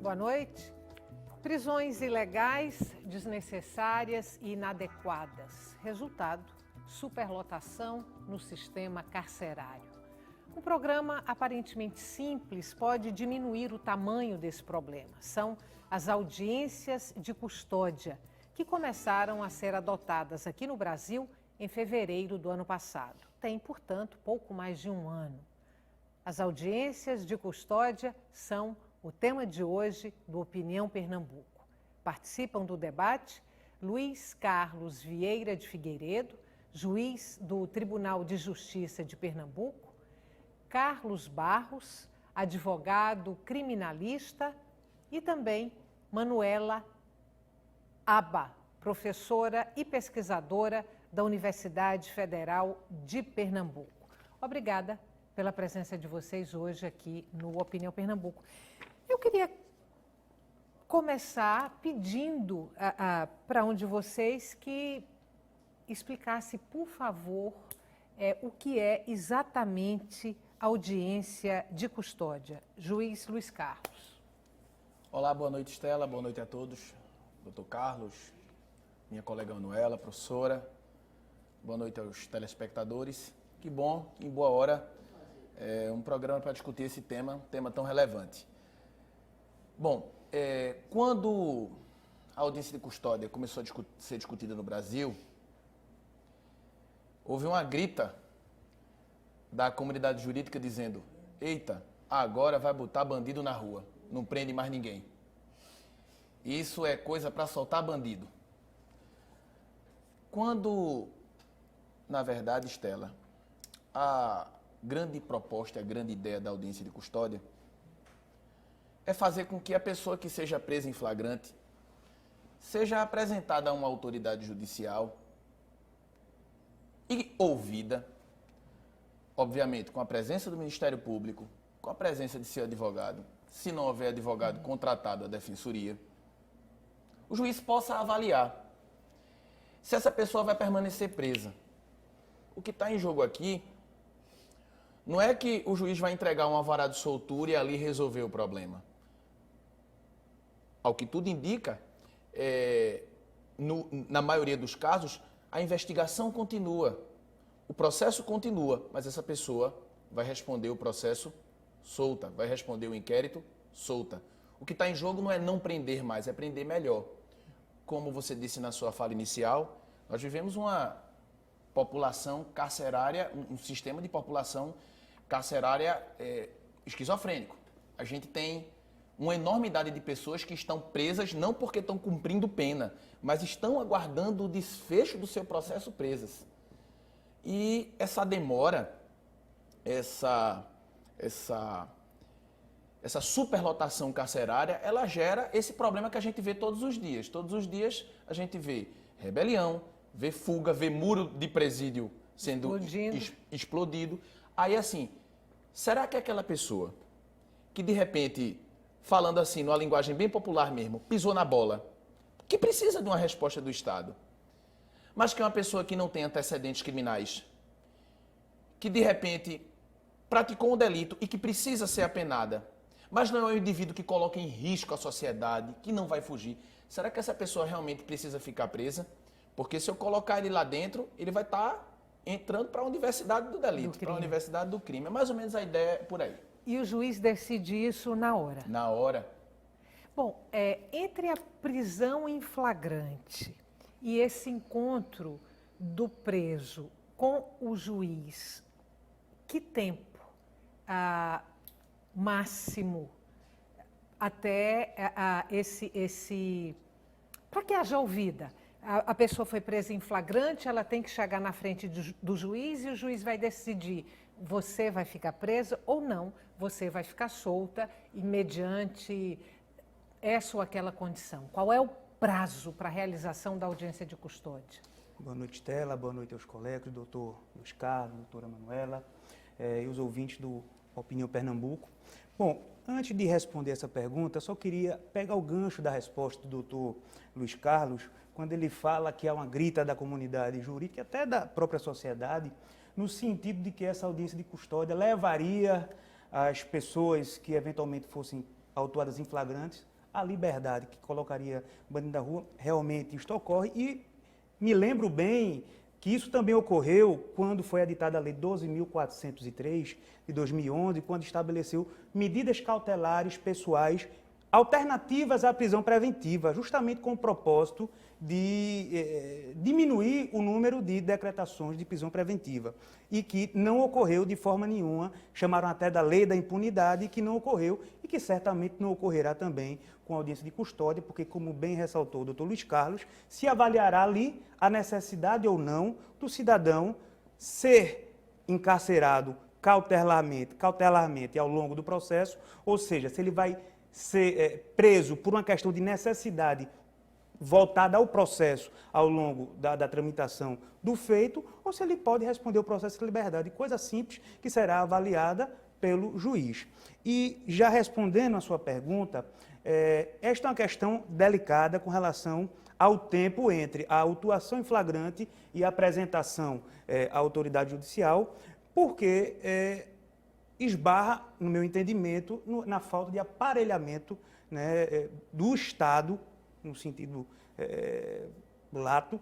Boa noite. Prisões ilegais, desnecessárias e inadequadas. Resultado, superlotação no sistema carcerário. Um programa aparentemente simples pode diminuir o tamanho desse problema. São as audiências de custódia, que começaram a ser adotadas aqui no Brasil em fevereiro do ano passado. Tem, portanto, pouco mais de um ano. As audiências de custódia são o tema de hoje do Opinião Pernambuco. Participam do debate Luiz Carlos Vieira de Figueiredo, juiz do Tribunal de Justiça de Pernambuco, Carlos Barros, advogado criminalista, e também Manuela Aba, professora e pesquisadora da Universidade Federal de Pernambuco. Obrigada pela presença de vocês hoje aqui no Opinião Pernambuco. Eu queria começar pedindo para um de vocês que explicasse, por favor, o que é exatamente audiência de custódia. Juiz Luiz Carlos. Olá, boa noite, Estela, boa noite a todos. Doutor Carlos, minha colega Manuela, professora, boa noite aos telespectadores. Que bom, em boa hora, um programa para discutir esse tema, um tema tão relevante. Bom, quando a audiência de custódia começou a ser discutida no Brasil, houve uma grita da comunidade jurídica dizendo: eita, agora vai botar bandido na rua, não prende mais ninguém. Isso é coisa para soltar bandido. Quando, na verdade, Estela, a grande proposta, a grande ideia da audiência de custódia é fazer com que a pessoa que seja presa em flagrante seja apresentada a uma autoridade judicial e ouvida, obviamente com a presença do Ministério Público, com a presença de seu advogado, se não houver advogado contratado à defensoria, o juiz possa avaliar se essa pessoa vai permanecer presa. O que está em jogo aqui não é que o juiz vai entregar um alvará de soltura e ali resolver o problema. Ao que tudo indica, na maioria dos casos, a investigação continua, o processo continua, mas essa pessoa vai responder o processo solta, vai responder o inquérito solta. O que está em jogo não é não prender mais, é prender melhor. Como você disse na sua fala inicial, nós vivemos uma população carcerária, um sistema de população carcerária esquizofrênico. A gente tem uma enormidade de pessoas que estão presas não porque estão cumprindo pena, mas estão aguardando o desfecho do seu processo presas. E essa demora, essa superlotação carcerária, ela gera esse problema que a gente vê todos os dias. Todos os dias a gente vê rebelião, vê fuga, vê muro de presídio sendo explodido. Aí assim, será que aquela pessoa que de repente, falando assim, numa linguagem bem popular mesmo, pisou na bola, que precisa de uma resposta do Estado, mas que é uma pessoa que não tem antecedentes criminais, que de repente praticou um delito e que precisa ser apenada, mas não é um indivíduo que coloca em risco a sociedade, que não vai fugir. Será que essa pessoa realmente precisa ficar presa? Porque se eu colocar ele lá dentro, ele vai estar entrando para a universidade do delito, para a universidade do crime. É mais ou menos a ideia por aí. E o juiz decide isso na hora? Na hora. Bom, entre a prisão em flagrante e esse encontro do preso com o juiz, que tempo máximo até para que haja ouvida? A pessoa foi presa em flagrante, ela tem que chegar na frente do juiz e o juiz vai decidir: você vai ficar presa ou não, você vai ficar solta e mediante essa ou aquela condição. Qual é o prazo para a realização da audiência de custódia? Boa noite, Estela, boa noite aos colegas, doutor Luiz Carlos, doutora Manuela e os ouvintes do Opinião Pernambuco. Bom, antes de responder essa pergunta, só queria pegar o gancho da resposta do doutor Luiz Carlos, quando ele fala que há uma grita da comunidade jurídica, até da própria sociedade, no sentido de que essa audiência de custódia levaria as pessoas que eventualmente fossem autuadas em flagrantes à liberdade, que colocaria o bandido na rua, realmente isto ocorre. E me lembro bem que isso também ocorreu quando foi editada a Lei 12.403, de 2011, quando estabeleceu medidas cautelares pessoais alternativas à prisão preventiva, justamente com o propósito de diminuir o número de decretações de prisão preventiva, e que não ocorreu de forma nenhuma. Chamaram até da lei da impunidade, que não ocorreu e que certamente não ocorrerá também com a audiência de custódia, porque, como bem ressaltou o doutor Luiz Carlos, se avaliará ali a necessidade ou não do cidadão ser encarcerado cautelarmente ao longo do processo, ou seja, se ele vai ser preso por uma questão de necessidade voltada ao processo ao longo da tramitação do feito, ou se ele pode responder o processo de liberdade, coisa simples que será avaliada pelo juiz. E já respondendo à sua pergunta, esta é uma questão delicada com relação ao tempo entre a autuação em flagrante e a apresentação à autoridade judicial, porque esbarra, no meu entendimento, na falta de aparelhamento, né, do Estado, no sentido lato,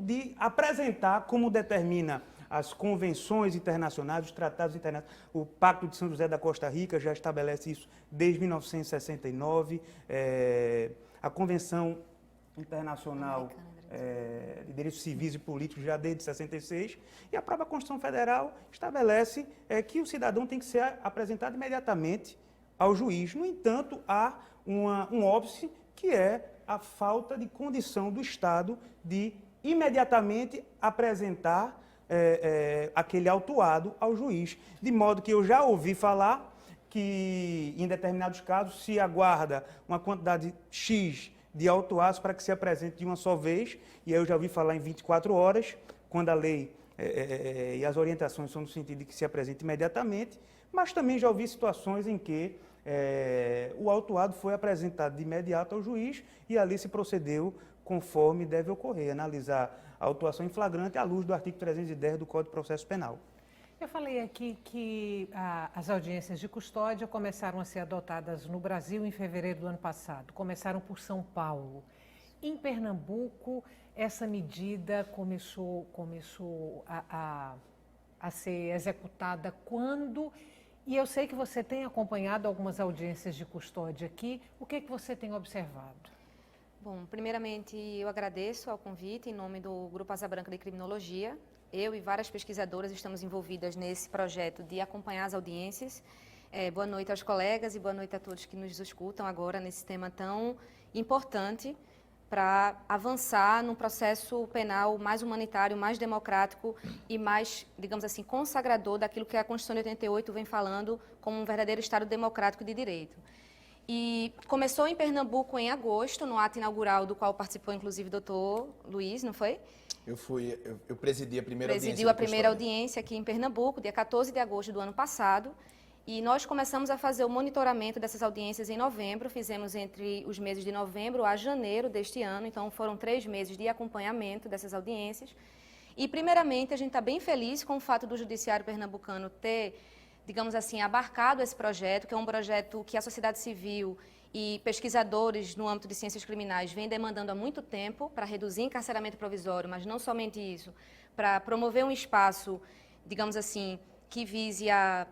de apresentar, como determina as convenções internacionais, os tratados internacionais. O Pacto de São José da Costa Rica já estabelece isso desde 1969, a Convenção Internacional de Direitos Civis e Políticos já desde 66, e a própria Constituição Federal estabelece que o cidadão tem que ser apresentado imediatamente ao juiz. No entanto, há um óbice, que é a falta de condição do Estado de imediatamente apresentar aquele autuado ao juiz. De modo que eu já ouvi falar que, em determinados casos, se aguarda uma quantidade X de autuados para que se apresente de uma só vez, e aí eu já ouvi falar em 24 horas, quando a lei e as orientações são no sentido de que se apresente imediatamente, mas também já ouvi situações em que o autuado foi apresentado de imediato ao juiz e ali se procedeu conforme deve ocorrer, analisar a autuação em flagrante à luz do artigo 310 do Código de Processo Penal. Eu falei aqui que as audiências de custódia começaram a ser adotadas no Brasil em fevereiro do ano passado. Começaram por São Paulo. Em Pernambuco, essa medida começou a ser executada quando? E eu sei que você tem acompanhado algumas audiências de custódia aqui. O que você tem observado? Bom, primeiramente eu agradeço ao convite em nome do Grupo Asa Branca de Criminologia. Eu e várias pesquisadoras estamos envolvidas nesse projeto de acompanhar as audiências. Boa noite aos colegas e boa noite a todos que nos escutam agora nesse tema tão importante para avançar num processo penal mais humanitário, mais democrático e mais, digamos assim, consagrador daquilo que a Constituição de 88 vem falando como um verdadeiro Estado democrático de direito. E começou em Pernambuco em agosto, no ato inaugural do qual participou inclusive o doutor Luiz, não foi? Eu presidi a primeira audiência. Presidiu a primeira audiência aqui em Pernambuco, dia 14 de agosto do ano passado. E nós começamos a fazer o monitoramento dessas audiências em novembro. Fizemos entre os meses de novembro a janeiro deste ano. Então, foram 3 meses de acompanhamento dessas audiências. E, primeiramente, a gente está bem feliz com o fato do Judiciário pernambucano ter, digamos assim, abarcado esse projeto, que é um projeto que a sociedade civil e pesquisadores no âmbito de ciências criminais vêm demandando há muito tempo para reduzir encarceramento provisório, mas não somente isso, para promover um espaço, digamos assim, que vise a,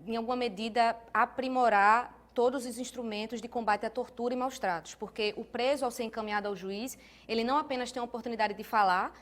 em alguma medida, aprimorar todos os instrumentos de combate à tortura e maus-tratos, porque o preso, ao ser encaminhado ao juiz, ele não apenas tem a oportunidade de falar,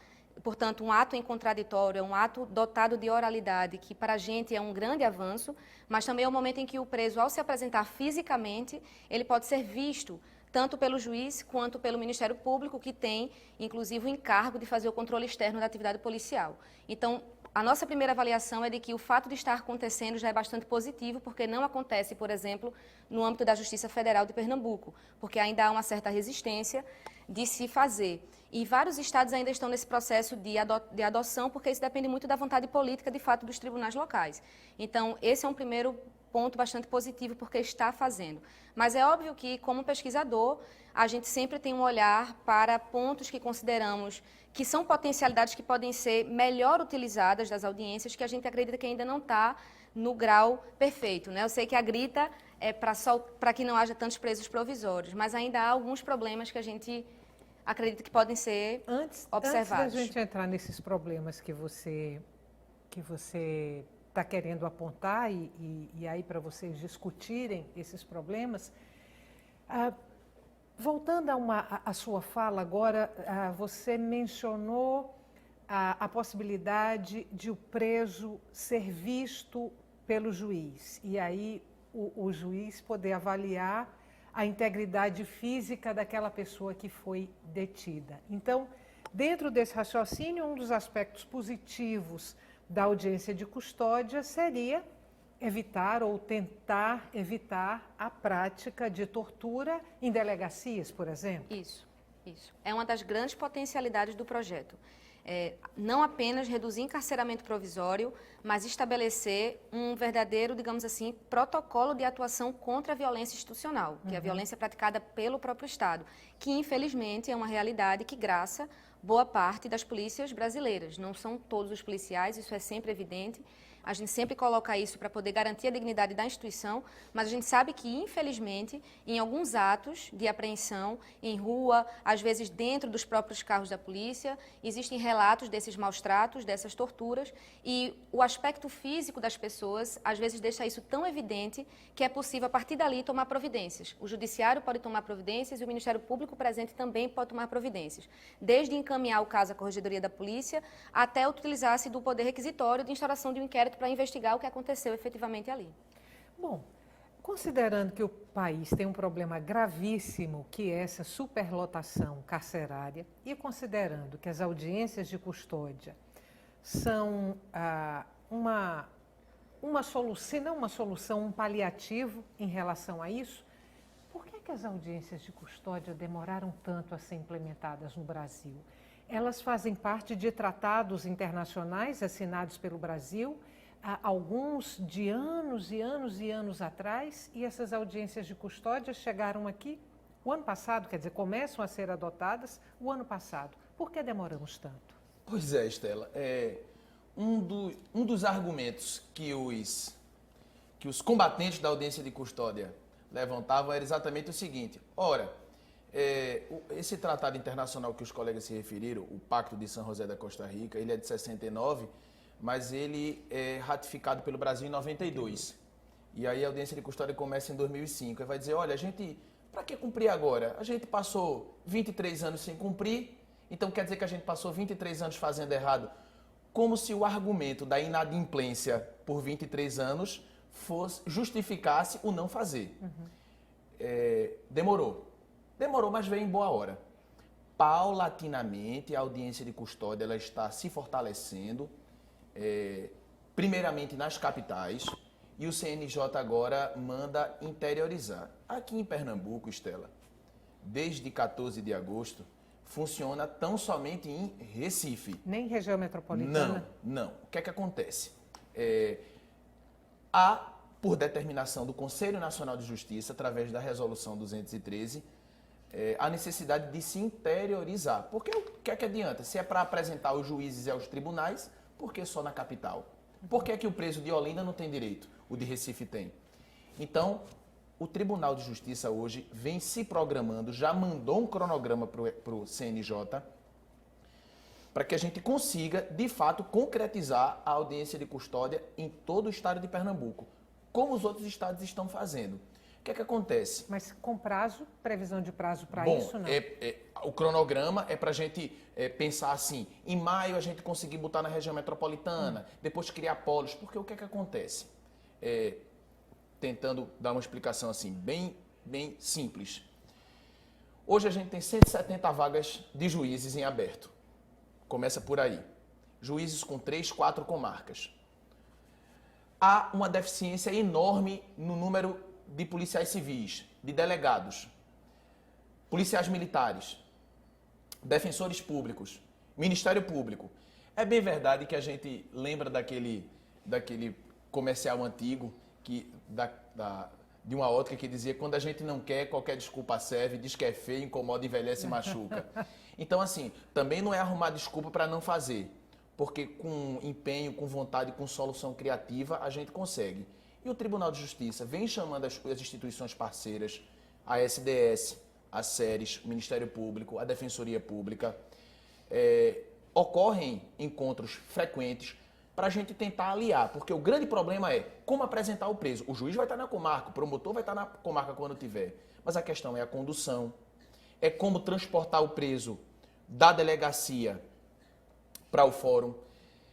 portanto, um ato em contraditório, é um ato dotado de oralidade, que para a gente é um grande avanço, mas também é o momento em que o preso, ao se apresentar fisicamente, ele pode ser visto tanto pelo juiz quanto pelo Ministério Público, que tem, inclusive, o encargo de fazer o controle externo da atividade policial. Então, a nossa primeira avaliação é de que o fato de estar acontecendo já é bastante positivo, porque não acontece, por exemplo, no âmbito da Justiça Federal de Pernambuco, porque ainda há uma certa resistência de se fazer. E vários estados ainda estão nesse processo de adoção, porque isso depende muito da vontade política, de fato, dos tribunais locais. Então, esse é um primeiro ponto bastante positivo, porque está fazendo. Mas é óbvio que, como pesquisador, a gente sempre tem um olhar para pontos que consideramos que são potencialidades que podem ser melhor utilizadas das audiências, que a gente acredita que ainda não está no grau perfeito, né? Eu sei que a grita é para que não haja tantos presos provisórios, mas ainda há alguns problemas que a gente acredita que podem ser observados. Antes da gente entrar nesses problemas que você está querendo apontar e aí para vocês discutirem esses problemas, voltando a sua fala agora, você mencionou a possibilidade de o preso ser visto pelo juiz e aí o juiz poder avaliar a integridade física daquela pessoa que foi detida. Então, dentro desse raciocínio, um dos aspectos positivos da audiência de custódia seria evitar ou tentar evitar a prática de tortura em delegacias, por exemplo. Isso. É uma das grandes potencialidades do projeto. Não apenas reduzir encarceramento provisório, mas estabelecer um verdadeiro, digamos assim, protocolo de atuação contra a violência institucional, que é a violência praticada pelo próprio Estado, que infelizmente é uma realidade que graça boa parte das polícias brasileiras. Não são todos os policiais, isso é sempre evidente. A gente sempre coloca isso para poder garantir a dignidade da instituição, mas a gente sabe que, infelizmente, em alguns atos de apreensão, em rua, às vezes dentro dos próprios carros da polícia, existem relatos desses maus-tratos, dessas torturas, e o aspecto físico das pessoas, às vezes, deixa isso tão evidente que é possível, a partir dali, tomar providências. O Judiciário pode tomar providências e o Ministério Público presente também pode tomar providências. Desde encaminhar o caso à Corregedoria da Polícia, até utilizar-se do poder requisitório de instauração de um inquérito para investigar o que aconteceu efetivamente ali. Bom, considerando que o país tem um problema gravíssimo, que é essa superlotação carcerária, e considerando que as audiências de custódia são uma solução, se não uma solução, um paliativo em relação a isso, por que as audiências de custódia demoraram tanto a ser implementadas no Brasil? Elas fazem parte de tratados internacionais assinados pelo Brasil, alguns de anos e anos e anos atrás, e essas audiências de custódia chegaram aqui o ano passado, quer dizer, começam a ser adotadas o ano passado. Por que demoramos tanto? Pois é, Estela. Um dos argumentos que os combatentes da audiência de custódia levantavam era exatamente o seguinte: ora, esse tratado internacional que os colegas se referiram, o Pacto de São José da Costa Rica, ele é de 69, mas ele é ratificado pelo Brasil em 92. E aí a audiência de custódia começa em 2005. Aí vai dizer, olha, para que cumprir agora? A gente passou 23 anos sem cumprir, então quer dizer que a gente passou 23 anos fazendo errado, como se o argumento da inadimplência por 23 anos justificasse o não fazer. Demorou, mas veio em boa hora. Paulatinamente, a audiência de custódia ela está se fortalecendo, primeiramente nas capitais, e o CNJ agora manda interiorizar. Aqui em Pernambuco, Estela, desde 14 de agosto, funciona tão somente em Recife. Nem região metropolitana? Não. O que é que acontece? Há, por determinação do Conselho Nacional de Justiça, através da Resolução 213, a necessidade de se interiorizar. Porque o que é que adianta? Se é para apresentar aos juízes e aos tribunais, por que só na capital? Por que é que o preso de Olinda não tem direito? O de Recife tem. Então, o Tribunal de Justiça hoje vem se programando, já mandou um cronograma para o CNJ, para que a gente consiga, de fato, concretizar a audiência de custódia em todo o estado de Pernambuco, como os outros estados estão fazendo. O que é que acontece? Mas com prazo, previsão de prazo para isso, não? O cronograma é para a gente pensar assim, em maio a gente conseguir botar na região metropolitana, depois criar polos, porque o que é que acontece? Tentando dar uma explicação assim, bem simples. Hoje a gente tem 170 vagas de juízes em aberto. Começa por aí. Juízes com 3, 4 comarcas. Há uma deficiência enorme no número de policiais civis, de delegados, policiais militares, defensores públicos, Ministério Público. É bem verdade que a gente lembra daquele comercial antigo de uma ótica que dizia: quando a gente não quer, qualquer desculpa serve, diz que é feio, incomoda, envelhece e machuca. Então, assim, também não é arrumar desculpa para não fazer. porque com empenho, com vontade, com solução criativa, a gente consegue. E o Tribunal de Justiça vem chamando as instituições parceiras, a SDS, a SERES, o Ministério Público, a Defensoria Pública. Ocorrem encontros frequentes para a gente tentar aliar, porque o grande problema é como apresentar o preso. O juiz vai estar na comarca, o promotor vai estar na comarca quando tiver, mas a questão é a condução, é como transportar o preso da delegacia para o fórum.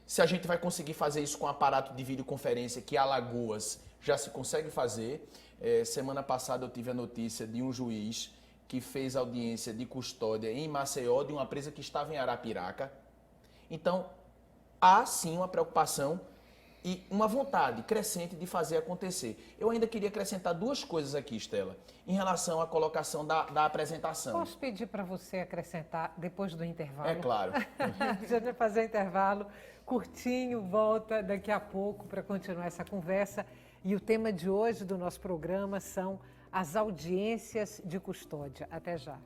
Se a gente vai conseguir fazer isso com aparato de videoconferência, que Alagoas já se consegue fazer. Semana passada eu tive a notícia de um juiz que fez audiência de custódia em Maceió de uma presa que estava em Arapiraca. Então, há sim uma preocupação e uma vontade crescente de fazer acontecer. Eu ainda queria acrescentar duas coisas aqui, Estela, em relação à colocação da apresentação. Posso pedir para você acrescentar depois do intervalo? É claro. A gente vai fazer intervalo curtinho, volta daqui a pouco para continuar essa conversa. E o tema de hoje do nosso programa são as audiências de custódia. Até já.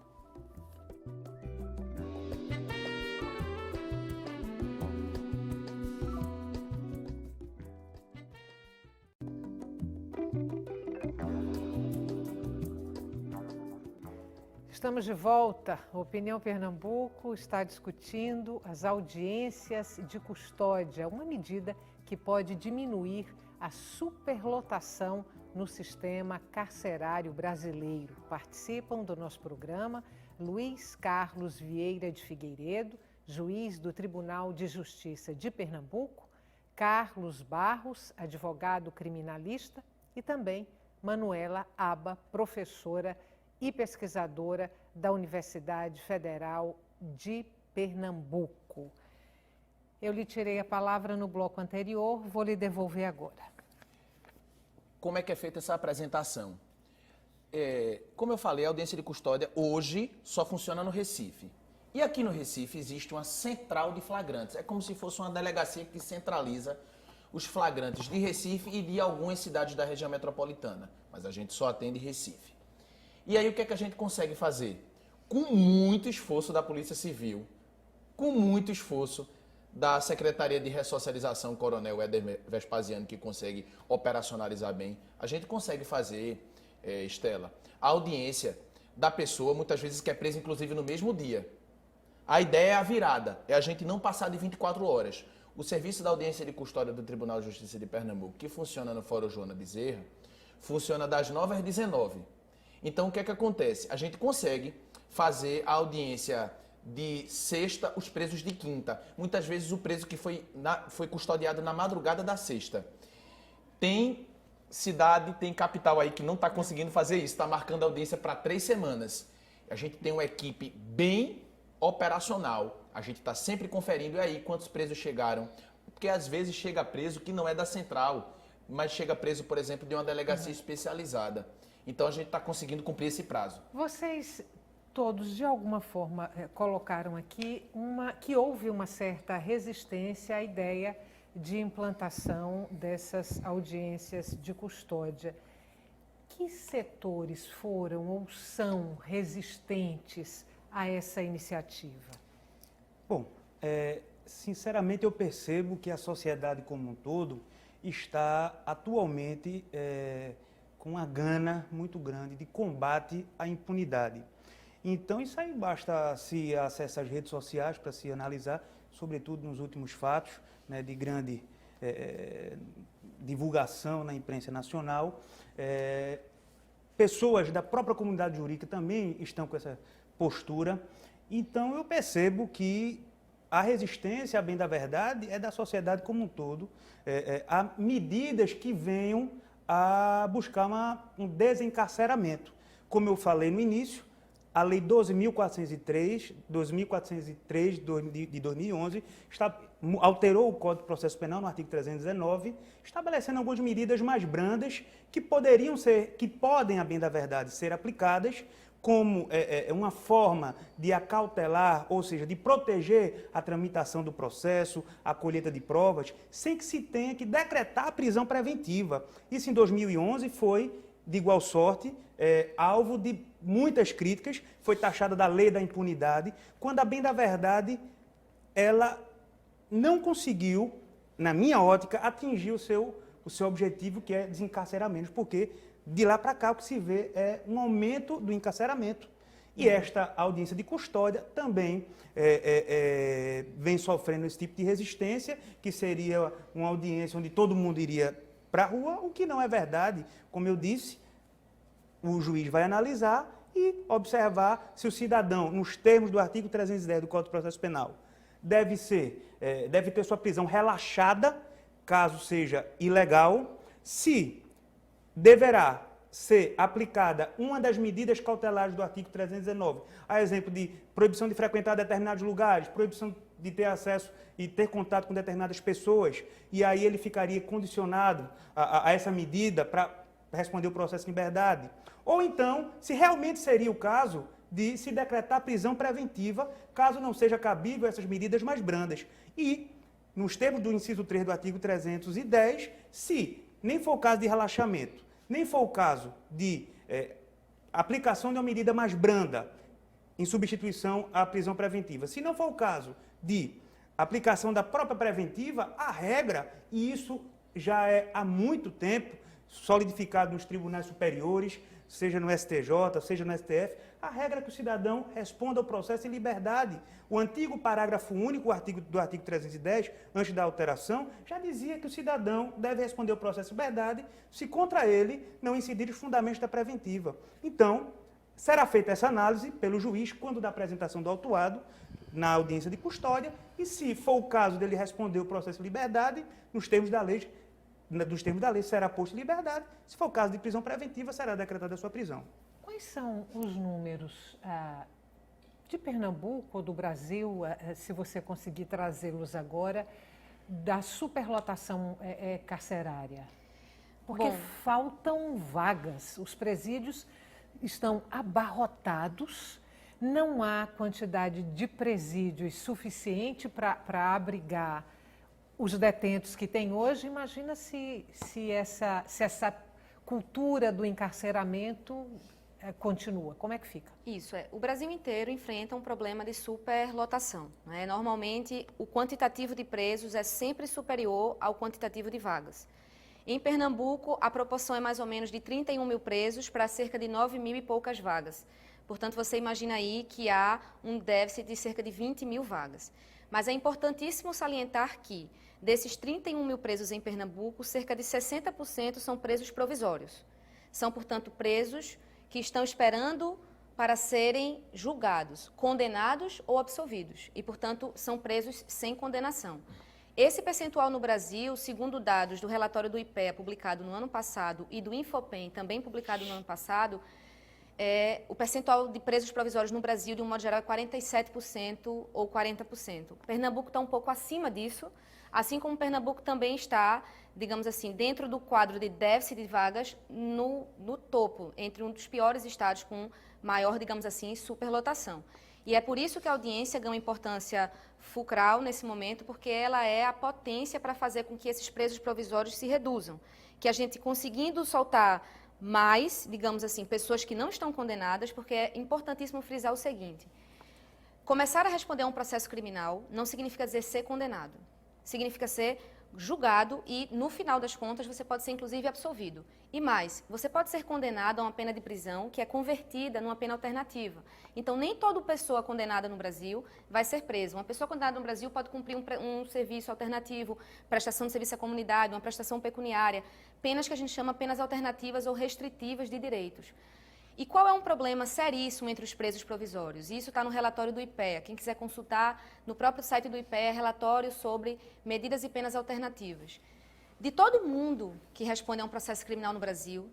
Estamos de volta. A Opinião Pernambuco está discutindo as audiências de custódia, uma medida que pode diminuir a superlotação no sistema carcerário brasileiro. Participam do nosso programa Luiz Carlos Vieira de Figueiredo, juiz do Tribunal de Justiça de Pernambuco, Carlos Barros, advogado criminalista, e também Manuela Aba, professora e pesquisadora da Universidade Federal de Pernambuco. Eu lhe tirei a palavra no bloco anterior, vou lhe devolver agora. Como é que é feita essa apresentação? Como eu falei, a audiência de custódia hoje só funciona no Recife. E aqui no Recife existe uma central de flagrantes. É como se fosse uma delegacia que centraliza os flagrantes de Recife e de algumas cidades da região metropolitana. Mas a gente só atende Recife. E aí o que é que a gente consegue fazer? Com muito esforço da Polícia Civil, com muito esforço da Secretaria de Ressocialização, Coronel Éder Vespasiano, que consegue operacionalizar bem, a gente consegue fazer, Estela, a audiência da pessoa, muitas vezes que é presa inclusive no mesmo dia. A ideia é a virada, é a gente não passar de 24 horas. O serviço da audiência de custódia do Tribunal de Justiça de Pernambuco, que funciona no Fórum Joana Bezerra, funciona das 9 às 19. Então, o que é que acontece? A gente consegue fazer a audiência de sexta, os presos de quinta. Muitas vezes o preso que foi custodiado na madrugada da sexta. Tem cidade, tem capital aí que não está conseguindo fazer isso, está marcando audiência para 3 semanas. A gente tem uma equipe bem operacional, a gente está sempre conferindo aí quantos presos chegaram, porque às vezes chega preso que não é da central, mas chega preso, por exemplo, de uma delegacia especializada. Então, a gente está conseguindo cumprir esse prazo. Vocês todos, de alguma forma, colocaram aqui que houve uma certa resistência à ideia de implantação dessas audiências de custódia. Que setores foram ou são resistentes a essa iniciativa? Bom, sinceramente eu percebo que a sociedade como um todo está atualmente com uma gana muito grande de combate à impunidade. Então, isso aí basta se acessar as redes sociais para se analisar, sobretudo nos últimos fatos, né, de grande divulgação na imprensa nacional. Pessoas da própria comunidade jurídica também estão com essa postura. Então, eu percebo que a resistência, a bem da verdade, é da sociedade como um todo, a medidas que venham a buscar um desencarceramento. Como eu falei no início, a Lei 12.403 de 2011 alterou o Código de Processo Penal no artigo 319, estabelecendo algumas medidas mais brandas que podem, a bem da verdade, ser aplicadas como uma forma de acautelar, ou seja, de proteger a tramitação do processo, a colheita de provas, sem que se tenha que decretar a prisão preventiva. Isso em 2011 foi, de igual sorte, alvo de muitas críticas, foi taxada da lei da impunidade, quando, a bem da verdade, ela não conseguiu, na minha ótica, atingir o seu objetivo, que é desencarcerar menos, porque de lá para cá o que se vê é um aumento do encarceramento. E esta audiência de custódia também vem sofrendo esse tipo de resistência, que seria uma audiência onde todo mundo iria para a rua, o que não é verdade. Como eu disse, o juiz vai analisar e observar se o cidadão, nos termos do artigo 310 do Código de Processo Penal, deve ter sua prisão relaxada, caso seja ilegal, se deverá ser aplicada uma das medidas cautelares do artigo 319, a exemplo de proibição de frequentar determinados lugares, proibição de ter acesso e ter contato com determinadas pessoas, e aí ele ficaria condicionado a essa medida para responder o processo de liberdade. Ou então, se realmente seria o caso de se decretar prisão preventiva, caso não seja cabível essas medidas mais brandas. E, nos termos do inciso 3 do artigo 310, se nem for o caso de relaxamento, nem for o caso de aplicação de uma medida mais branda em substituição à prisão preventiva, se não for o caso de aplicação da própria preventiva, a regra, e isso já é há muito tempo solidificado nos tribunais superiores, seja no STJ, seja no STF, a regra é que o cidadão responda ao processo em liberdade. O antigo parágrafo único do artigo 310, antes da alteração, já dizia que o cidadão deve responder ao processo em liberdade se contra ele não incidir os fundamentos da preventiva. Então, será feita essa análise pelo juiz quando da apresentação do autuado na audiência de custódia e, se for o caso dele responder o processo em liberdade, nos termos da lei, será posto em liberdade. Se for o caso de prisão preventiva, será decretada a sua prisão. Quais são os números de Pernambuco ou do Brasil, se você conseguir trazê-los agora, da superlotação carcerária? Porque faltam vagas, os presídios estão abarrotados, não há quantidade de presídios suficiente para abrigar os detentos que tem hoje. Imagina se essa cultura do encarceramento continua. Como é que fica? Isso, o Brasil inteiro enfrenta um problema de superlotação, né? Normalmente, o quantitativo de presos é sempre superior ao quantitativo de vagas. Em Pernambuco, a proporção é mais ou menos de 31 mil presos para cerca de 9 mil e poucas vagas. Portanto, você imagina aí que há um déficit de cerca de 20 mil vagas. Mas é importantíssimo salientar que, desses 31 mil presos em Pernambuco, cerca de 60% são presos provisórios. São, portanto, presos que estão esperando para serem julgados, condenados ou absolvidos. E, portanto, são presos sem condenação. Esse percentual no Brasil, segundo dados do relatório do IPEA, publicado no ano passado, e do Infopem, também publicado no ano passado, o percentual de presos provisórios no Brasil, de um modo geral, é 47% ou 40%. Pernambuco está um pouco acima disso, assim como Pernambuco também está, digamos assim, dentro do quadro de déficit de vagas, no topo, entre um dos piores estados com maior, digamos assim, superlotação. E é por isso que a audiência ganha uma importância fulcral nesse momento, porque ela é a potência para fazer com que esses presos provisórios se reduzam. Que a gente conseguindo soltar mais, digamos assim, pessoas que não estão condenadas, porque é importantíssimo frisar o seguinte: começar a responder a um processo criminal não significa dizer ser condenado. Significa ser julgado e, no final das contas, você pode ser, inclusive, absolvido. E mais, você pode ser condenado a uma pena de prisão que é convertida numa pena alternativa. Então, nem toda pessoa condenada no Brasil vai ser presa. Uma pessoa condenada no Brasil pode cumprir um serviço alternativo, prestação de serviço à comunidade, uma prestação pecuniária, penas que a gente chama penas alternativas ou restritivas de direitos. E qual é um problema seríssimo entre os presos provisórios? Isso está no relatório do IPEA. Quem quiser consultar, no próprio site do IPEA, relatório sobre medidas e penas alternativas. De todo mundo que responde a um processo criminal no Brasil,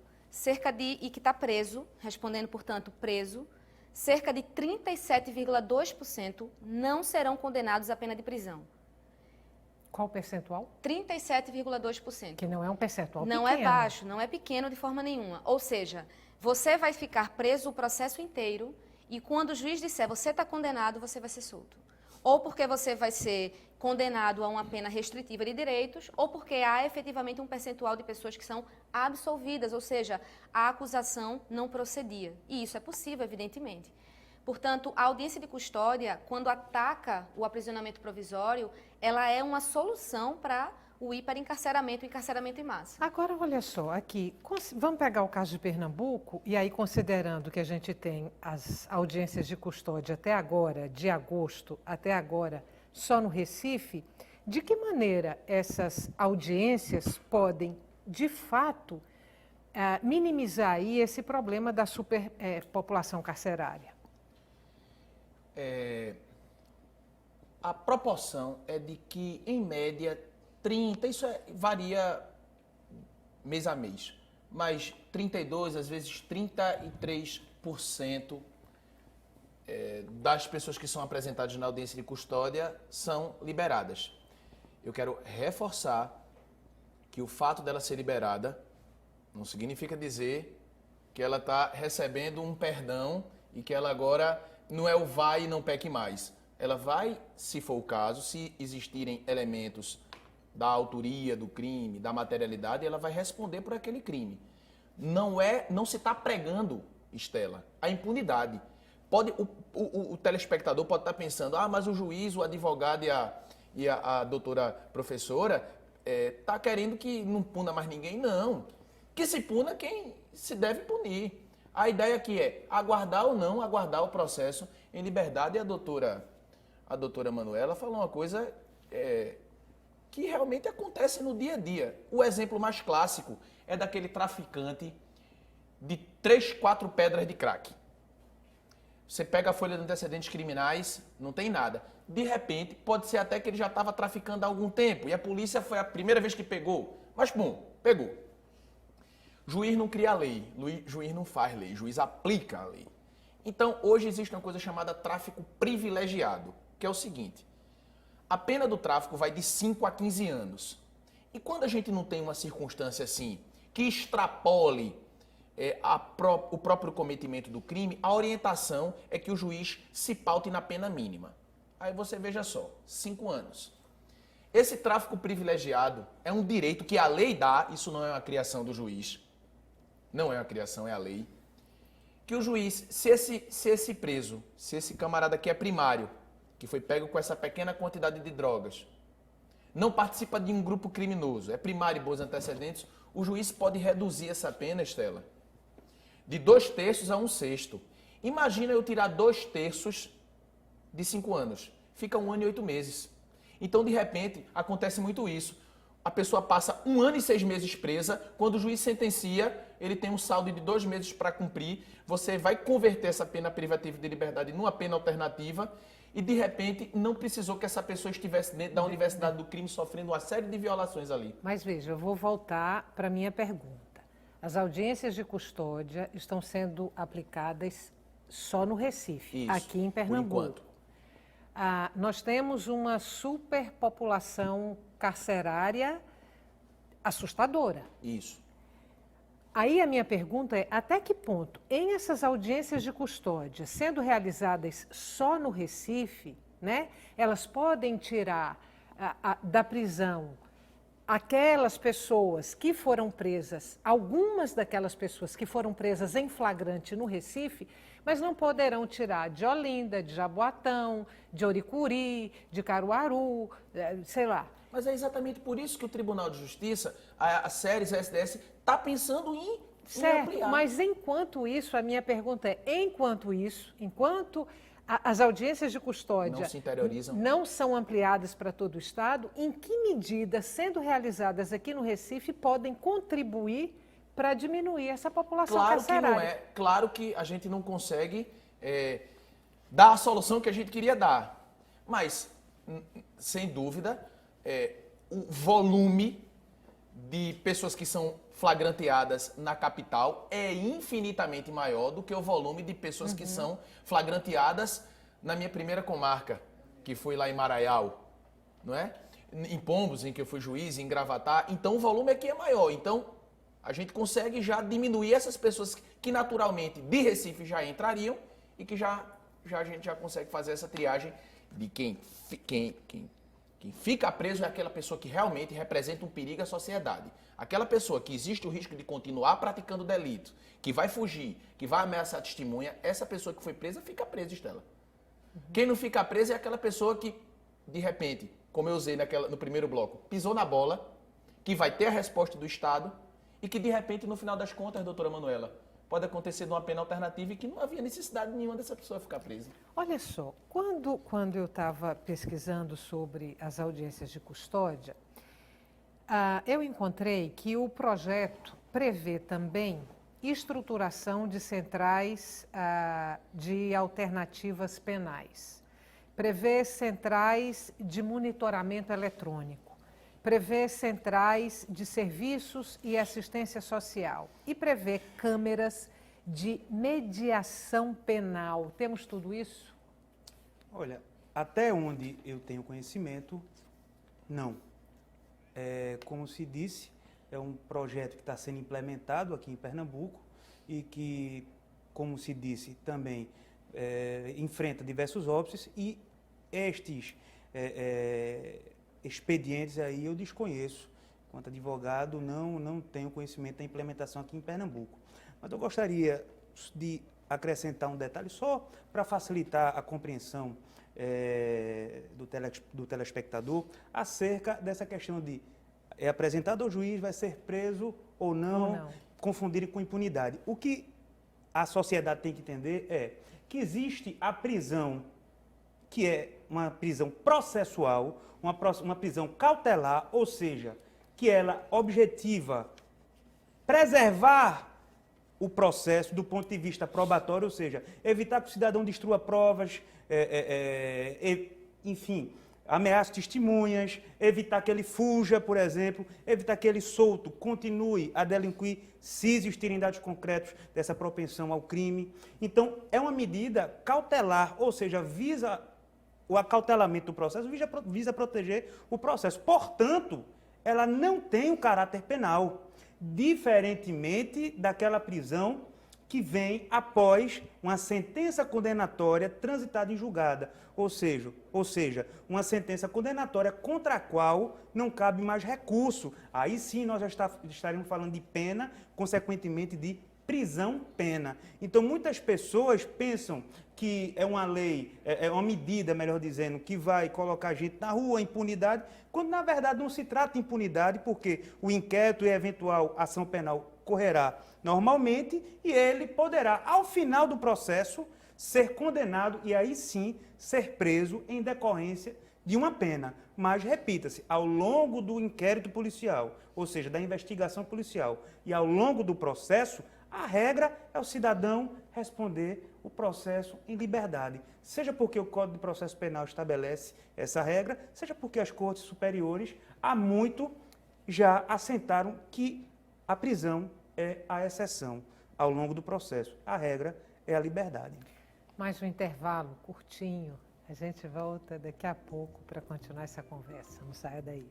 e que está preso, respondendo, portanto, preso, cerca de 37,2% não serão condenados à pena de prisão. Qual o percentual? 37,2%. Que não é um percentual pequeno. Não é baixo, não é pequeno de forma nenhuma. Ou seja, você vai ficar preso o processo inteiro e quando o juiz disser você está condenado, você vai ser solto. Ou porque você vai ser condenado a uma pena restritiva de direitos, ou porque há efetivamente um percentual de pessoas que são absolvidas, ou seja, a acusação não procedia. E isso é possível, evidentemente. Portanto, a audiência de custódia, quando ataca o aprisionamento provisório, ela é uma solução para o hiperencarceramento, o encarceramento em massa. Agora, olha só, aqui, vamos pegar o caso de Pernambuco, e aí considerando que a gente tem as audiências de custódia até agora, de agosto até agora, só no Recife, de que maneira essas audiências podem, de fato, minimizar aí esse problema da superpopulação carcerária? A proporção é de que, em média, 30, isso varia mês a mês, mas 32, às vezes 33% das pessoas que são apresentadas na audiência de custódia são liberadas. Eu quero reforçar que o fato dela ser liberada não significa dizer que ela está recebendo um perdão e que ela agora não é o vai e não peque mais. Ela vai, se for o caso, se existirem elementos da autoria do crime, da materialidade, ela vai responder por aquele crime. Não se está pregando, Estela, a impunidade. O telespectador pode estar pensando, mas o juiz, o advogado e a doutora professora está querendo que não puna mais ninguém. Não. Que se puna quem se deve punir. A ideia aqui é aguardar ou não aguardar o processo em liberdade. E a doutora Manuela falou uma coisa que realmente acontece no dia a dia. O exemplo mais clássico é daquele traficante de 3, 4 pedras de crack. Você pega a folha de antecedentes criminais, não tem nada. De repente, pode ser até que ele já estava traficando há algum tempo e a polícia foi a primeira vez que pegou. Mas, pegou. Juiz não cria lei, juiz não faz lei, juiz aplica a lei. Então, hoje existe uma coisa chamada tráfico privilegiado, que é o seguinte: a pena do tráfico vai de 5 a 15 anos. E quando a gente não tem uma circunstância assim, que extrapole o próprio cometimento do crime, a orientação é que o juiz se paute na pena mínima. Aí você veja só, 5 anos. Esse tráfico privilegiado é um direito que a lei dá, isso não é uma criação do juiz, não é uma criação, é a lei, que o juiz, se esse preso, se esse camarada que é primário, que foi pego com essa pequena quantidade de drogas, não participa de um grupo criminoso, é primário e bons antecedentes, o juiz pode reduzir essa pena, Estela, de 2/3 a 1/6. Imagina eu tirar 2/3 de 5 anos. Fica 1 ano e 8 meses. Então, de repente, acontece muito isso. A pessoa passa 1 ano e 6 meses presa, quando o juiz sentencia, ele tem um saldo de 2 meses para cumprir, você vai converter essa pena privativa de liberdade numa pena alternativa e, de repente, não precisou que essa pessoa estivesse dentro da universidade do crime sofrendo uma série de violações ali. Mas veja, eu vou voltar para a minha pergunta. As audiências de custódia estão sendo aplicadas só no Recife, Isso, aqui em Pernambuco. por enquanto. Nós temos uma superpopulação carcerária assustadora. Isso. Aí a minha pergunta é, até que ponto, em essas audiências de custódia, sendo realizadas só no Recife, né, elas podem tirar da prisão aquelas pessoas que foram presas, algumas daquelas pessoas que foram presas em flagrante no Recife, mas não poderão tirar de Olinda, de Jaboatão, de Oricuri, de Caruaru, sei lá. Mas é exatamente por isso que o Tribunal de Justiça, a SERES, a SDS, está pensando em ampliar. Mas enquanto isso, a minha pergunta é, enquanto as audiências de custódia não se interiorizam, não são ampliadas para todo o Estado, em que medida, sendo realizadas aqui no Recife, podem contribuir para diminuir essa população carcerária? Claro que não é. Claro que a gente não consegue dar a solução que a gente queria dar. Mas, sem dúvida, o volume de pessoas que são flagranteadas na capital é infinitamente maior do que o volume de pessoas que são flagranteadas na minha primeira comarca, que foi lá em Maraial, não é? Em Pombos, em que eu fui juiz, em Gravatá. Então, o volume aqui é maior. Então, a gente consegue já diminuir essas pessoas que naturalmente de Recife já entrariam e que já a gente já consegue fazer essa triagem de quem Quem fica preso é aquela pessoa que realmente representa um perigo à sociedade. Aquela pessoa que existe o risco de continuar praticando delito, que vai fugir, que vai ameaçar a testemunha, essa pessoa que foi presa fica presa, Estela. Quem não fica presa é aquela pessoa que, de repente, como eu usei no primeiro bloco, pisou na bola, que vai ter a resposta do Estado e que, de repente, no final das contas, doutora Manuela, pode acontecer numa pena alternativa e que não havia necessidade nenhuma dessa pessoa ficar presa. Olha só, quando eu estava pesquisando sobre as audiências de custódia, eu encontrei que o projeto prevê também estruturação de centrais de alternativas penais, prevê centrais de monitoramento eletrônico, prevê centrais de serviços e assistência social e prevê câmeras de mediação penal. Temos tudo isso? Olha, até onde eu tenho conhecimento, não. Como se disse, é um projeto que está sendo implementado aqui em Pernambuco e que, como se disse, também enfrenta diversos óbices e estes expedientes aí eu desconheço. Enquanto advogado, não tenho conhecimento da implementação aqui em Pernambuco. Mas eu gostaria de acrescentar um detalhe só para facilitar a compreensão do telespectador acerca dessa questão de apresentado ao juiz, vai ser preso ou não, confundirem com impunidade. O que a sociedade tem que entender é que existe a prisão, que é uma prisão processual, uma prisão cautelar, ou seja, que ela objetiva preservar o processo do ponto de vista probatório, ou seja, evitar que o cidadão destrua provas, enfim, ameace testemunhas, evitar que ele fuja, por exemplo, evitar que ele solto continue a delinquir se existirem dados concretos dessa propensão ao crime. Então, é uma medida cautelar, ou seja, visa o acautelamento do processo, visa proteger o processo. Portanto, ela não tem um caráter penal, diferentemente daquela prisão que vem após uma sentença condenatória transitada em julgada, ou seja, uma sentença condenatória contra a qual não cabe mais recurso. Aí sim nós já estaremos falando de pena, consequentemente de prisão-pena. Então muitas pessoas pensam que é uma lei, é uma medida, melhor dizendo, que vai colocar a gente na rua, impunidade, quando na verdade não se trata de impunidade, porque o inquérito e a eventual ação penal correrá normalmente e ele poderá, ao final do processo, ser condenado e aí sim ser preso em decorrência de uma pena. Mas, repita-se, ao longo do inquérito policial, ou seja, da investigação policial e ao longo do processo, a regra é o cidadão responder o processo em liberdade. Seja porque o Código de Processo Penal estabelece essa regra, seja porque as cortes superiores há muito já assentaram que a prisão é a exceção ao longo do processo. A regra é a liberdade. Mais um intervalo curtinho. A gente volta daqui a pouco para continuar essa conversa. Não saia daí.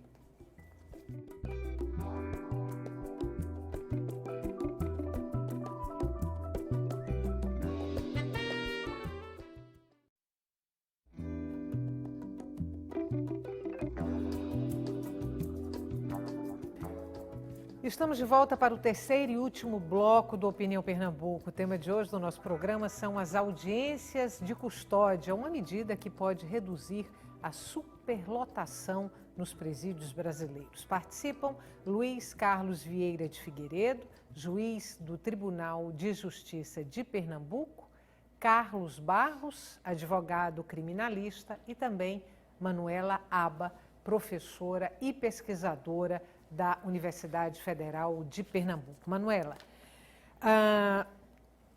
Estamos de volta para o terceiro e último bloco do Opinião Pernambuco. O tema de hoje do nosso programa são as audiências de custódia, uma medida que pode reduzir a superlotação nos presídios brasileiros. Participam Luiz Carlos Vieira de Figueiredo, juiz do Tribunal de Justiça de Pernambuco, Carlos Barros, advogado criminalista, e também Manuela Aba, professora e pesquisadora da Universidade Federal de Pernambuco. Manuela,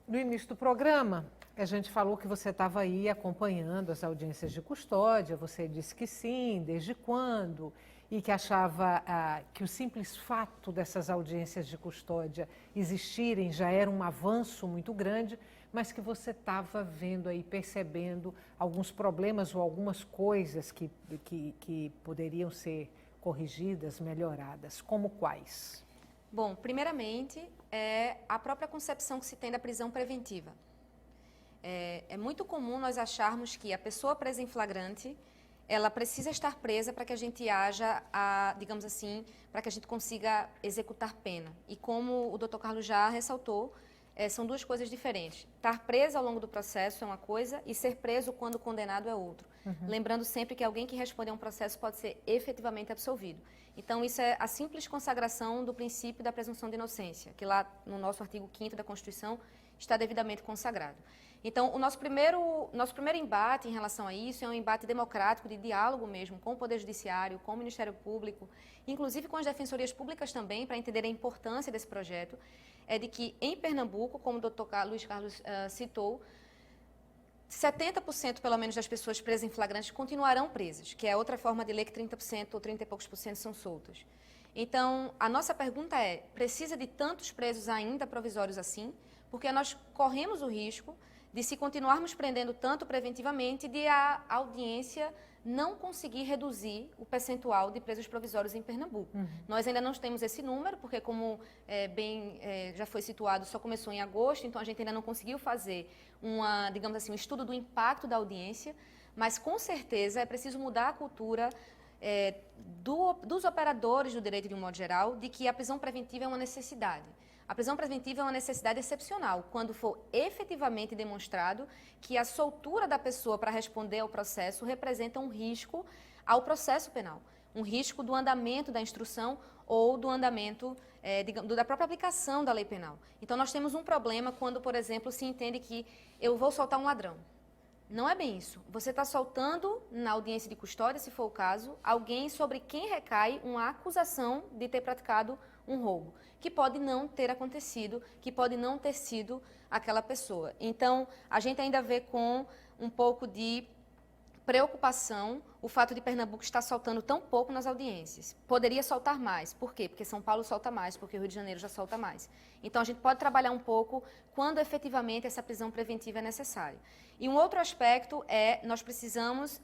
no início do programa, a gente falou que você estava aí acompanhando as audiências de custódia, você disse que sim, desde quando, e que achava que o simples fato dessas audiências de custódia existirem já era um avanço muito grande, mas que você estava vendo aí, percebendo alguns problemas ou algumas coisas que poderiam ser corrigidas, melhoradas. Como quais? Bom, primeiramente, é a própria concepção que se tem da prisão preventiva. É muito comum nós acharmos que a pessoa presa em flagrante, ela precisa estar presa para que a gente haja, digamos assim, para que a gente consiga executar pena. E como o Dr. Carlos já ressaltou, são duas coisas diferentes. Estar preso ao longo do processo é uma coisa e ser preso quando condenado é outro. Lembrando sempre que alguém que responde a um processo pode ser efetivamente absolvido. Então, isso é a simples consagração do princípio da presunção de inocência, que lá no nosso artigo 5º da Constituição está devidamente consagrado. Então, o nosso primeiro embate em relação a isso é um embate democrático, de diálogo mesmo, com o Poder Judiciário, com o Ministério Público, inclusive com as defensorias públicas também, para entender a importância desse projeto, é de que em Pernambuco, como o Dr. Luiz Carlos citou, 70% pelo menos das pessoas presas em flagrantes continuarão presas, que é outra forma de lei que 30% ou 30 e poucos por cento são soltos. Então, a nossa pergunta é, precisa de tantos presos ainda provisórios assim? Porque nós corremos o risco de, se continuarmos prendendo tanto preventivamente, de a audiência não conseguir reduzir o percentual de presos provisórios em Pernambuco. Nós ainda não temos esse número, porque como já foi situado, só começou em agosto, então a gente ainda não conseguiu fazer digamos assim, um estudo do impacto da audiência, mas com certeza é preciso mudar a cultura dos operadores do direito de um modo geral, de que a prisão preventiva é uma necessidade. A prisão preventiva é uma necessidade excepcional, quando for efetivamente demonstrado que a soltura da pessoa para responder ao processo representa um risco ao processo penal, um risco do andamento da instrução ou do andamento da própria aplicação da lei penal. Então, nós temos um problema quando, por exemplo, se entende que eu vou soltar um ladrão. Não é bem isso. Você está soltando, na audiência de custódia, se for o caso, alguém sobre quem recai uma acusação de ter praticado um roubo, que pode não ter acontecido, que pode não ter sido aquela pessoa. Então, a gente ainda vê com um pouco de preocupação o fato de Pernambuco estar soltando tão pouco nas audiências. Poderia soltar mais. Por quê? Porque São Paulo solta mais, porque o Rio de Janeiro já solta mais. Então, a gente pode trabalhar um pouco quando efetivamente essa prisão preventiva é necessária. E um outro aspecto nós precisamos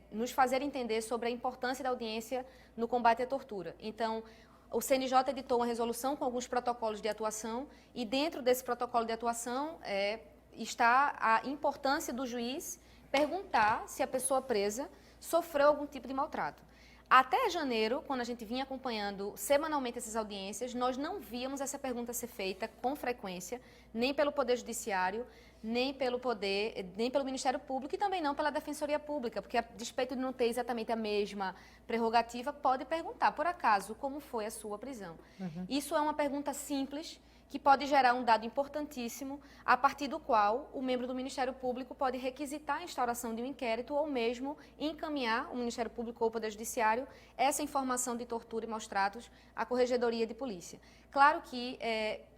nos fazer entender sobre a importância da audiência no combate à tortura. Então, o CNJ editou uma resolução com alguns protocolos de atuação e dentro desse protocolo de atuação está a importância do juiz perguntar se a pessoa presa sofreu algum tipo de maltrato. Até janeiro, quando a gente vinha acompanhando semanalmente essas audiências, nós não víamos essa pergunta ser feita com frequência, nem pelo Poder Judiciário, nem pelo Ministério Público e também não pela Defensoria Pública, porque a despeito de não ter exatamente a mesma prerrogativa, pode perguntar, por acaso, como foi a sua prisão. Isso é uma pergunta simples, que pode gerar um dado importantíssimo, a partir do qual o membro do Ministério Público pode requisitar a instauração de um inquérito ou mesmo encaminhar o Ministério Público ou o Poder Judiciário essa informação de tortura e maus tratos à Corregedoria de Polícia. Claro que,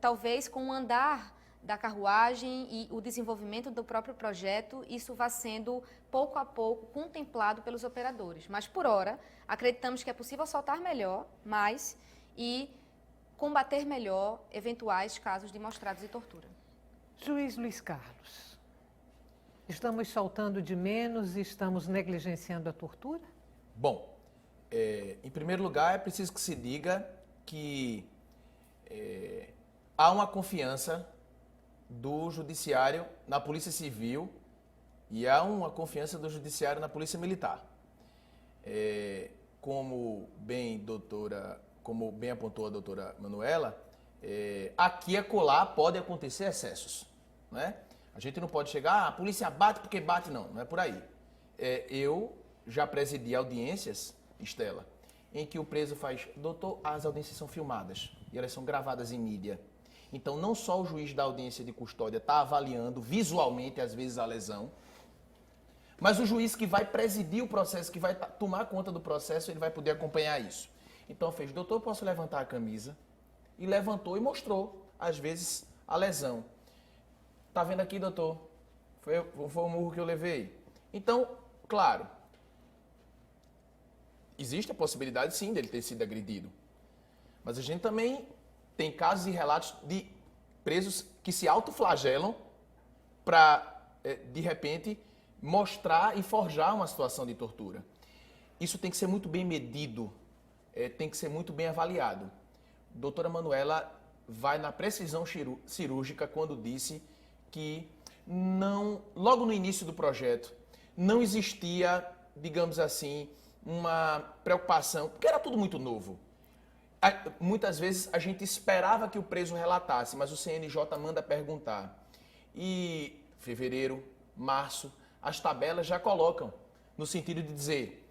talvez, com o andar da carruagem e o desenvolvimento do próprio projeto, isso vá sendo, pouco a pouco, contemplado pelos operadores. Mas, por hora, acreditamos que é possível soltar melhor, mais e combater melhor eventuais casos de maus tratos e tortura. Juiz Luiz Carlos, estamos soltando de menos e estamos negligenciando a tortura? Bom, em primeiro lugar, é preciso que se diga que há uma confiança do Judiciário na Polícia Civil e há uma confiança do Judiciário na Polícia Militar. Como bem apontou a doutora Manuela, aqui e acolá pode acontecer excessos, né? A gente não pode chegar, a polícia bate porque bate, não é por aí. Eu já presidi audiências, Estela, em que o preso faz, doutor, as audiências são filmadas e elas são gravadas em mídia. Então, não só o juiz da audiência de custódia está avaliando visualmente, às vezes, a lesão, mas o juiz que vai presidir o processo, que vai tomar conta do processo, ele vai poder acompanhar isso. Então, fez, doutor, posso levantar a camisa? E levantou e mostrou, às vezes, a lesão. Tá vendo aqui, doutor? Foi o murro que eu levei. Então, claro, existe a possibilidade, sim, dele ter sido agredido. Mas a gente também tem casos e relatos de presos que se autoflagelam para, de repente, mostrar e forjar uma situação de tortura. Isso tem que ser muito bem medido, tem que ser muito bem avaliado. Doutora Manuela vai na precisão cirúrgica quando disse que logo no início do projeto, não existia digamos assim, uma preocupação, porque era tudo muito novo. Muitas vezes a gente esperava que o preso relatasse, mas o CNJ manda perguntar. E fevereiro, março, as tabelas já colocam, no sentido de dizer,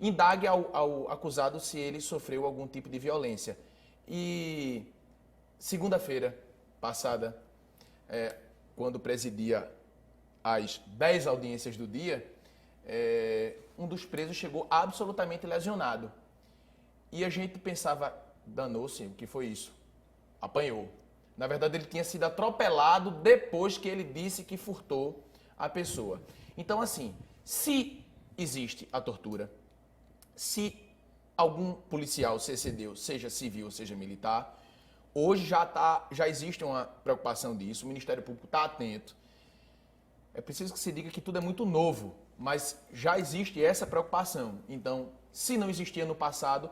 indague ao acusado se ele sofreu algum tipo de violência. E segunda-feira passada, quando presidia as 10 audiências do dia, um dos presos chegou absolutamente lesionado. E a gente pensava, danou-se, o que foi isso? Apanhou. Na verdade, ele tinha sido atropelado depois que ele disse que furtou a pessoa. Então, assim, se existe a tortura, se algum policial se excedeu, seja civil, seja militar, hoje já existe uma preocupação disso, o Ministério Público está atento. É preciso que se diga que tudo é muito novo, mas já existe essa preocupação. Então, se não existia no passado,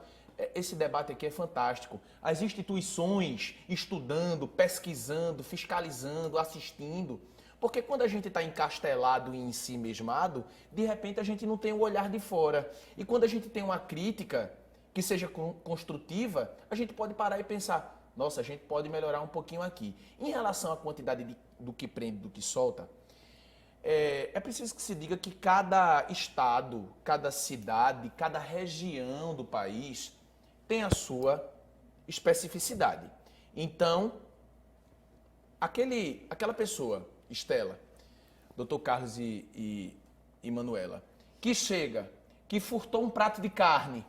esse debate aqui é fantástico. As instituições estudando, pesquisando, fiscalizando, assistindo. Porque quando a gente está encastelado e em si mesmado, de repente a gente não tem o olhar de fora. E quando a gente tem uma crítica que seja construtiva, a gente pode parar e pensar, nossa, a gente pode melhorar um pouquinho aqui. Em relação à quantidade do que prende, do que solta, é preciso que se diga que cada estado, cada cidade, cada região do país tem a sua especificidade. Então, aquela pessoa, Estela, Dr. Carlos e Manuela, que chega, que furtou um prato de carne,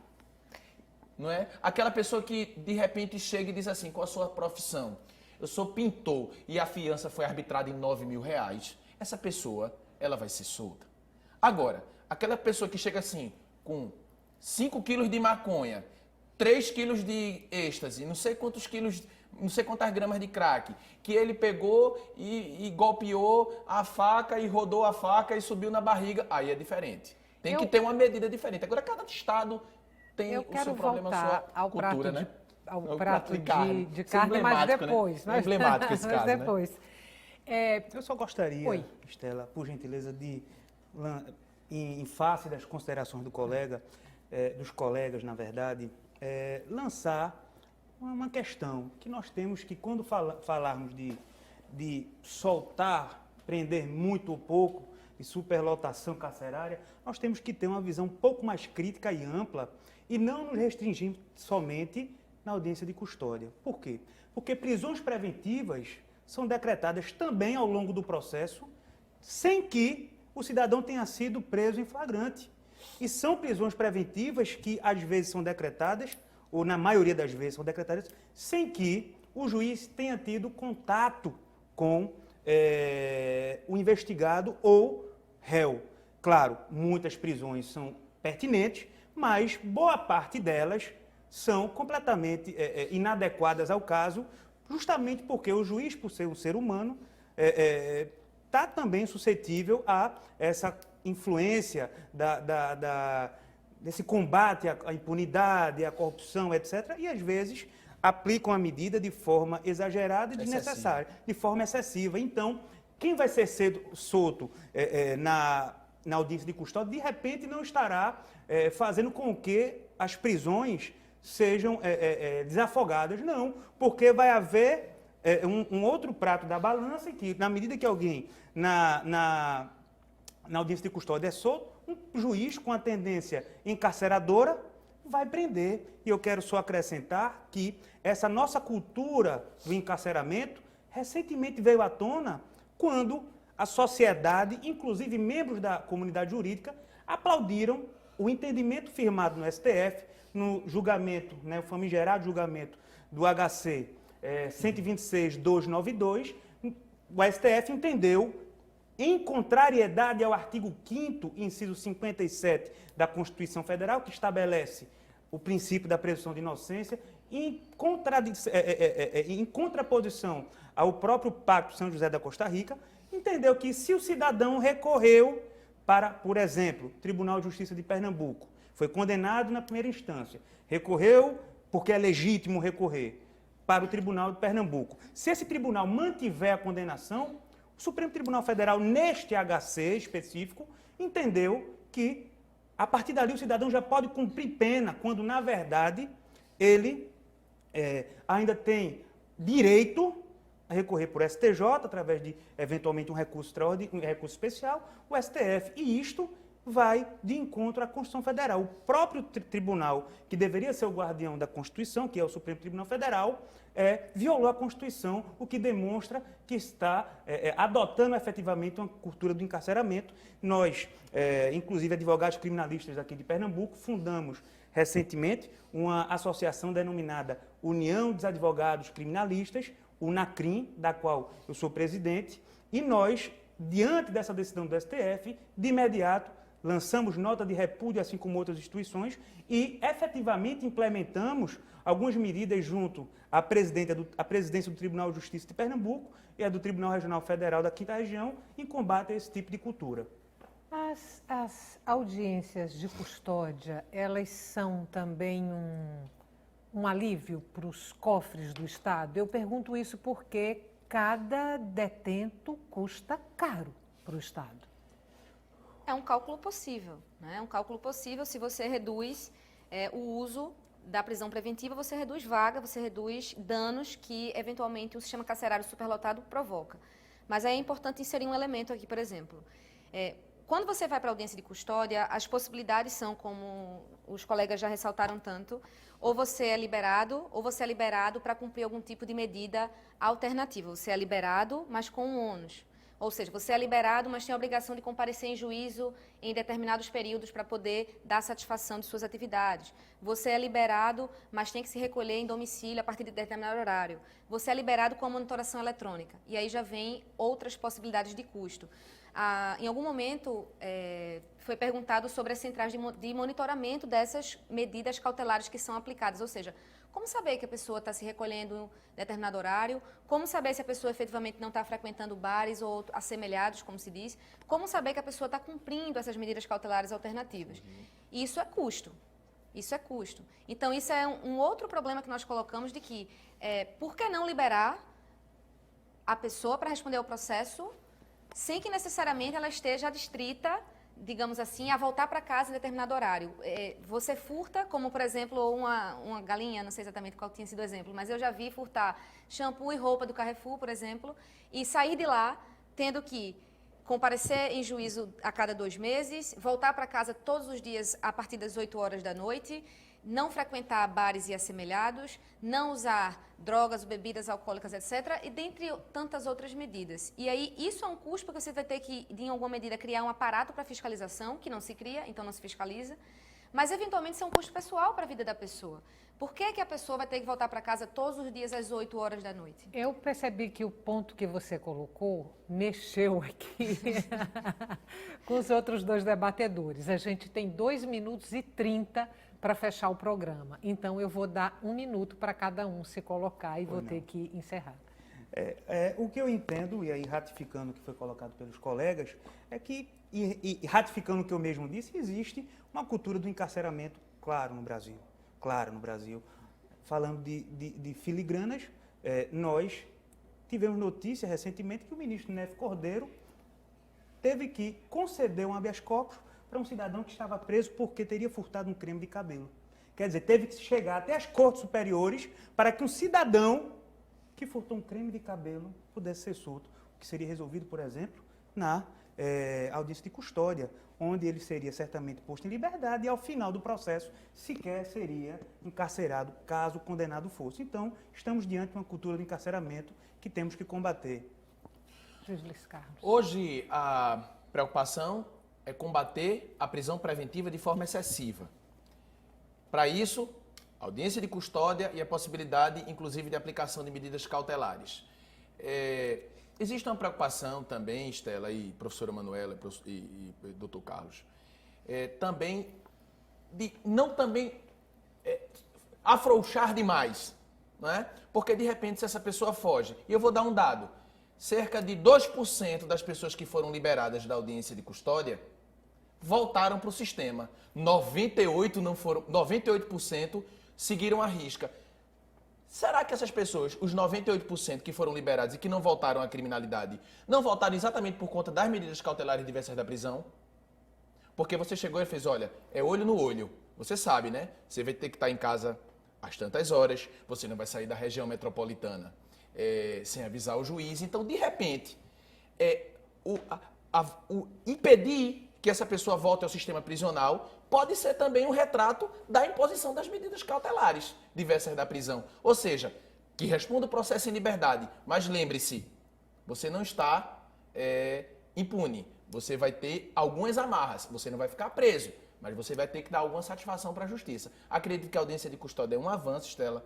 não é? Aquela pessoa que de repente chega e diz assim, qual a sua profissão? Eu sou pintor e a fiança foi arbitrada em R$9.000. Essa pessoa, ela vai ser solta. Agora, aquela pessoa que chega assim, com 5 quilos de maconha, 3 quilos de êxtase, não sei quantos quilos, não sei quantas gramas de crack, que ele pegou e golpeou a faca e rodou a faca e subiu na barriga, aí é diferente. Tem que ter uma medida diferente. Agora, cada estado tem o seu problema, a sua ao cultura, prato né? Ao É o prato de carne, é mas depois. Né? É emblemático esse caso, depois. Né? Eu só gostaria, Estela, por gentileza, de, em face das considerações do colega, dos colegas, na verdade, lançar uma questão que nós temos que, quando falarmos de soltar, prender muito ou pouco, de superlotação carcerária, nós temos que ter uma visão um pouco mais crítica e ampla e não nos restringir somente na audiência de custódia. Por quê? Porque prisões preventivas são decretadas também ao longo do processo sem que o cidadão tenha sido preso em flagrante. E são prisões preventivas que às vezes são decretadas, ou na maioria das vezes são decretadas, sem que o juiz tenha tido contato com o investigado ou réu. Claro, muitas prisões são pertinentes, mas boa parte delas são completamente inadequadas ao caso, justamente porque o juiz, por ser um ser humano, está também suscetível a essa influência desse combate à impunidade, à corrupção, etc. E, às vezes, aplicam a medida de forma exagerada e desnecessária, de forma excessiva. Então, quem vai ser solto na audiência de custódia, de repente, não estará fazendo com que as prisões sejam desafogadas. Não, porque vai haver um outro prato da balança, que, na medida que alguém, na audiência de custódia é solto, um juiz com a tendência encarceradora vai prender. E eu quero só acrescentar que essa nossa cultura do encarceramento recentemente veio à tona quando a sociedade, inclusive membros da comunidade jurídica, aplaudiram o entendimento firmado no STF, no julgamento, o famigerado julgamento do HC 126.292, o STF entendeu, em contrariedade ao artigo 5º, inciso 57 da Constituição Federal, que estabelece o princípio da presunção de inocência, em contraposição ao próprio Pacto São José da Costa Rica, entendeu que se o cidadão recorreu para, por exemplo, Tribunal de Justiça de Pernambuco, foi condenado na primeira instância, recorreu porque é legítimo recorrer para o Tribunal de Pernambuco. Se esse tribunal mantiver a condenação, o Supremo Tribunal Federal, neste HC específico, entendeu que A partir dali, o cidadão já pode cumprir pena, quando, na verdade, ele ainda tem direito a recorrer por STJ, através de, eventualmente, um recurso especial, o STF. E isto vai de encontro à Constituição Federal. O próprio tribunal, que deveria ser o guardião da Constituição, que é o Supremo Tribunal Federal, violou a Constituição, o que demonstra que está adotando efetivamente uma cultura do encarceramento. Nós, inclusive advogados criminalistas aqui de Pernambuco, fundamos recentemente uma associação denominada União dos Advogados Criminalistas, o NACRIM, da qual eu sou presidente, e nós, diante dessa decisão do STF, de imediato lançamos nota de repúdio, assim como outras instituições, e efetivamente implementamos algumas medidas junto à presidência do Tribunal de Justiça de Pernambuco e a do Tribunal Regional Federal da 5ª Região, em combate a esse tipo de cultura. As audiências de custódia, elas são também um alívio para os cofres do Estado? Eu pergunto isso porque cada detento custa caro para o Estado. É um cálculo possível, né? É um cálculo possível se você reduz o uso da prisão preventiva, você reduz vaga, você reduz danos que, eventualmente, o sistema carcerário superlotado provoca. Mas é importante inserir um elemento aqui, por exemplo. Quando você vai para a audiência de custódia, as possibilidades são, como os colegas já ressaltaram tanto, ou você é liberado para cumprir algum tipo de medida alternativa. Você é liberado, mas com um ônus. Ou seja, você é liberado, mas tem a obrigação de comparecer em juízo em determinados períodos para poder dar satisfação de suas atividades. Você é liberado, mas tem que se recolher em domicílio a partir de determinado horário. Você é liberado com a monitoração eletrônica. E aí já vem outras possibilidades de custo. Em algum momento, foi perguntado sobre as centrais de monitoramento dessas medidas cautelares que são aplicadas. Ou seja, como saber que a pessoa está se recolhendo em determinado horário? Como saber se a pessoa efetivamente não está frequentando bares ou assemelhados, como se diz? Como saber que a pessoa está cumprindo essas medidas cautelares alternativas? E isso é custo. Isso é custo. Então, isso é um outro problema que nós colocamos de que, por que não liberar a pessoa para responder ao processo sem que necessariamente ela esteja adstrita, digamos assim, a voltar para casa em determinado horário? Você furta, como por exemplo uma galinha, não sei exatamente qual tinha sido o exemplo, mas eu já vi furtar shampoo e roupa do Carrefour, por exemplo, e sair de lá tendo que comparecer em juízo a cada 2 meses, voltar para casa todos os dias a partir das 8 horas da noite, não frequentar bares e assemelhados, não usar drogas, bebidas alcoólicas, etc., e dentre tantas outras medidas. E aí, isso é um custo, porque você vai ter que, em alguma medida, criar um aparato para fiscalização, que não se cria, então não se fiscaliza, mas, eventualmente, isso é um custo pessoal para a vida da pessoa. Por que que a pessoa vai ter que voltar para casa todos os dias às 8 horas da noite? Eu percebi que o ponto que você colocou mexeu aqui com os outros 2 debatedores. A gente tem 2 minutos e 30 para fechar o programa. Então, eu vou dar 1 minuto para cada um se colocar e vou ter que encerrar. O que eu entendo, e aí ratificando o que foi colocado pelos colegas, é que, e ratificando o que eu mesmo disse, existe uma cultura do encarceramento, claro, no Brasil. Claro, no Brasil. Falando de filigranas, nós tivemos notícia recentemente que o ministro Nefe Cordeiro teve que conceder um habeas corpus para um cidadão que estava preso porque teria furtado um creme de cabelo. Quer dizer, teve que chegar até as cortes superiores para que um cidadão que furtou um creme de cabelo pudesse ser solto, o que seria resolvido, por exemplo, na audiência de custódia, onde ele seria certamente posto em liberdade e, ao final do processo, sequer seria encarcerado, caso o condenado fosse. Então, estamos diante de uma cultura de encarceramento que temos que combater. Luiz Carlos. Hoje, a preocupação é combater a prisão preventiva de forma excessiva. Para isso, audiência de custódia e a possibilidade, inclusive, de aplicação de medidas cautelares. Existe uma preocupação também, Estela e professora Manuela e doutor Carlos, também de não afrouxar demais, não é? Porque, de repente, se essa pessoa foge, e eu vou dar um dado, cerca de 2% das pessoas que foram liberadas da audiência de custódia voltaram para o sistema. 98% seguiram a risca. Será que essas pessoas, os 98% que foram liberados e que não voltaram à criminalidade, não voltaram exatamente por conta das medidas cautelares diversas da prisão? Porque você chegou e fez, olha, é olho no olho. Você sabe, né? Você vai ter que estar em casa às tantas horas, você não vai sair da região metropolitana sem avisar o juiz. Então, de repente, o impedir que essa pessoa volte ao sistema prisional pode ser também um retrato da imposição das medidas cautelares diversas da prisão. Ou seja, que responda o processo em liberdade. Mas lembre-se, você não está impune. Você vai ter algumas amarras. Você não vai ficar preso, mas você vai ter que dar alguma satisfação para a justiça. Acredito que a audiência de custódia é um avanço, Estela.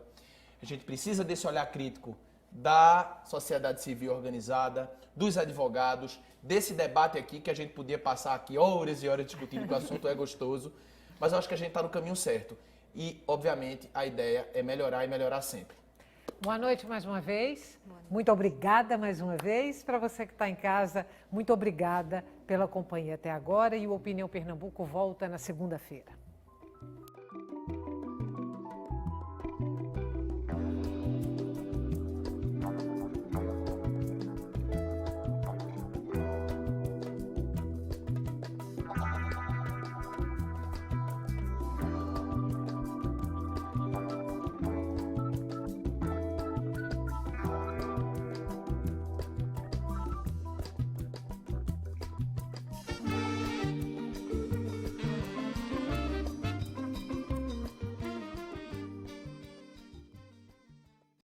A gente precisa desse olhar crítico da sociedade civil organizada, dos advogados, desse debate aqui, que a gente podia passar aqui horas e horas discutindo, que o assunto é gostoso, mas eu acho que a gente está no caminho certo. E, obviamente, a ideia é melhorar e melhorar sempre. Boa noite mais uma vez. Muito obrigada mais uma vez. Para você que está em casa, muito obrigada pela companhia até agora. E o Opinião Pernambuco volta na segunda-feira.